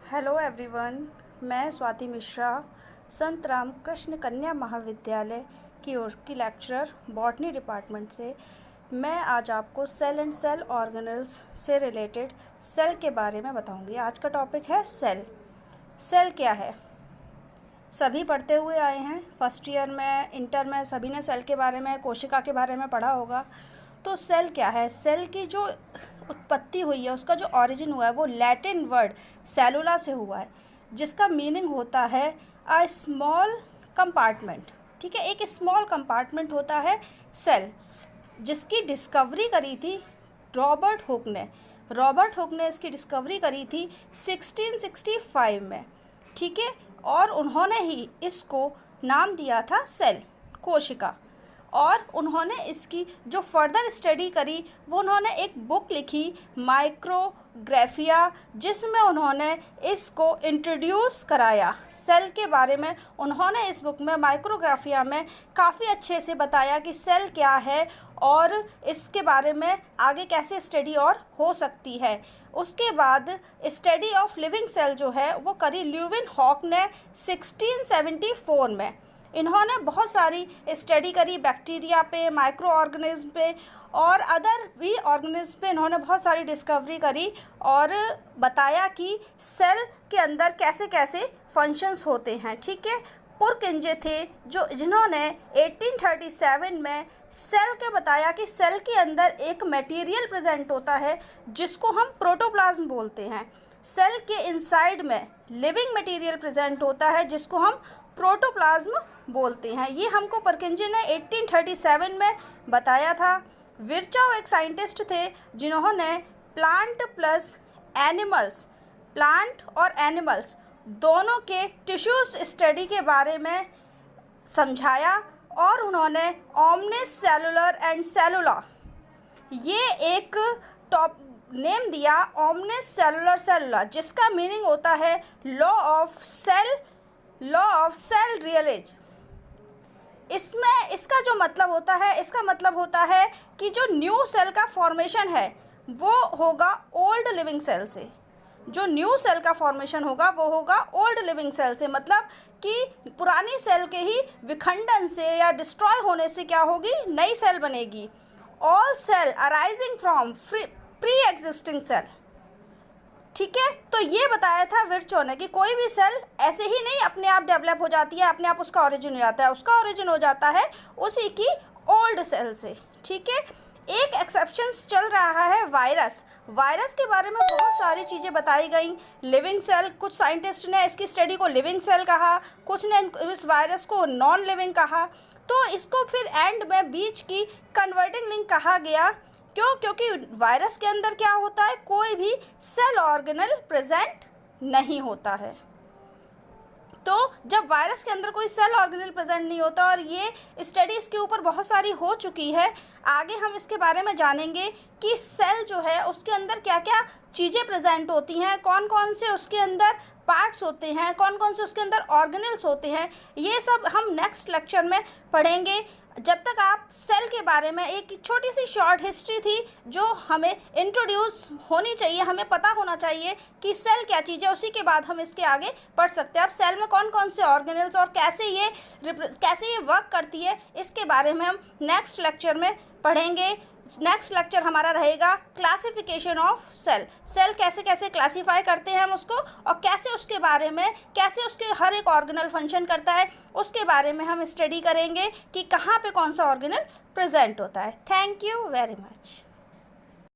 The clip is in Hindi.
हेलो एवरीवन, मैं स्वाति मिश्रा संत रामकृष्ण कन्या महाविद्यालय की ओर की लेक्चरर बॉटनी डिपार्टमेंट से मैं आज आपको सेल एंड सेल ऑर्गेनेल्स से रिलेटेड सेल के बारे में बताऊंगी। आज का टॉपिक है सेल। सेल क्या है? सभी पढ़ते हुए आए हैं, फर्स्ट ईयर में, इंटर में सभी ने सेल के बारे में, कोशिका के बारे में पढ़ा होगा। तो सेल क्या है? सेल की जो उत्पत्ति हुई है, उसका जो ओरिजिन हुआ है वो लैटिन वर्ड सेलुला से हुआ है, जिसका मीनिंग होता है अ स्मॉल कंपार्टमेंट। ठीक है, एक स्मॉल कंपार्टमेंट होता है सेल, जिसकी डिस्कवरी करी थी रॉबर्ट हुक ने। रॉबर्ट हुक ने इसकी डिस्कवरी करी थी 1665 में। ठीक है, और उन्होंने ही इसको नाम दिया था सेल, कोशिका। और उन्होंने इसकी जो फर्दर स्टडी करी वो उन्होंने एक बुक लिखी माइक्रोग्राफिया, जिसमें उन्होंने इसको इंट्रोड्यूस कराया सेल के बारे में। उन्होंने इस बुक में माइक्रोग्राफिया में काफ़ी अच्छे से बताया कि सेल क्या है और इसके बारे में आगे कैसे स्टडी और हो सकती है। उसके बाद स्टडी ऑफ लिविंग सेल जो है वो करी ल्यूविन हॉक ने 1674 में। इन्होंने बहुत सारी स्टडी करी बैक्टीरिया पे, माइक्रो ऑर्गेनिज्म पे और अदर भी ऑर्गेनिज्म पे। इन्होंने बहुत सारी डिस्कवरी करी और बताया कि सेल के अंदर कैसे कैसे फंक्शंस होते हैं। ठीक है, पुरकिंजे थे जिन्होंने 1837 में सेल के बताया कि सेल के अंदर एक मटेरियल प्रेजेंट होता है जिसको हम प्रोटोप्लाज्म बोलते हैं। सेल के इनसाइड में लिविंग मटेरियल प्रेजेंट होता है जिसको हम प्रोटोप्लाज्म बोलते हैं। ये हमको परकिंजे ने 1837 में बताया था। विर्चाओ एक साइंटिस्ट थे जिन्होंने प्लांट प्लस एनिमल्स, प्लांट और एनिमल्स दोनों के टिश्यूज स्टडी के बारे में समझाया और उन्होंने ओमनिस सेलुलर एंड सेलुला ये एक टॉप नेम दिया, ओमनिस सेलुलर सेलुला, जिसका मीनिंग होता है लॉ ऑफ सेल रियलेज। इसमें इसका जो मतलब होता है, इसका मतलब होता है कि जो न्यू सेल का फॉर्मेशन है वो होगा ओल्ड लिविंग सेल से। जो न्यू सेल का फॉर्मेशन होगा वो होगा ओल्ड लिविंग सेल से, मतलब कि पुरानी सेल के ही विखंडन से या डिस्ट्रॉय होने से क्या होगी, नई सेल बनेगी। All cell arising from pre existing cell. ठीक है, तो ये बताया था विर्चो ने कि कोई भी सेल ऐसे ही नहीं अपने आप डेवलप हो जाती है, अपने आप उसका ओरिजिन हो जाता है। उसका ओरिजिन हो जाता है उसी की ओल्ड सेल से। ठीक है, एक एक्सेप्शन चल रहा है वायरस। वायरस के बारे में बहुत सारी चीज़ें बताई गई। लिविंग सेल, कुछ साइंटिस्ट ने इसकी स्टडी को लिविंग सेल कहा, कुछ ने इस वायरस को नॉन लिविंग कहा। तो इसको फिर एंड में बीच की कन्वर्टिंग लिंक कहा गया। क्यों? क्योंकि वायरस के अंदर क्या होता है, कोई भी सेल ऑर्गेनल प्रेजेंट नहीं होता है। तो जब वायरस के अंदर कोई सेल ऑर्गेनल प्रेजेंट नहीं होता, और ये स्टडी इसके ऊपर बहुत सारी हो चुकी है, आगे हम इसके बारे में जानेंगे कि सेल जो है उसके अंदर क्या क्या चीज़ें प्रेजेंट होती हैं, कौन कौन से उसके अंदर पार्ट्स होते हैं, कौन कौन से उसके अंदर ऑर्गेनल्स होते हैं। ये सब हम नेक्स्ट लेक्चर में पढ़ेंगे। जब तक आप सेल के बारे में एक छोटी सी शॉर्ट हिस्ट्री थी जो हमें इंट्रोड्यूस होनी चाहिए, हमें पता होना चाहिए कि सेल क्या चीज़ है, उसी के बाद हम इसके आगे पढ़ सकते हैं। अब सेल में कौन कौन से ऑर्गेनल्स और कैसे ये वर्क करती है, इसके बारे में हम नेक्स्ट लेक्चर में पढ़ेंगे। नेक्स्ट लेक्चर हमारा रहेगा क्लासिफिकेशन ऑफ सेल। सेल कैसे कैसे क्लासीफाई करते हैं हम उसको, और कैसे उसके बारे में, कैसे उसके हर एक ऑर्गेनल फंक्शन करता है, उसके बारे में हम स्टडी करेंगे कि कहाँ पे कौन सा ऑर्गेनल प्रेजेंट होता है। Thank you very much.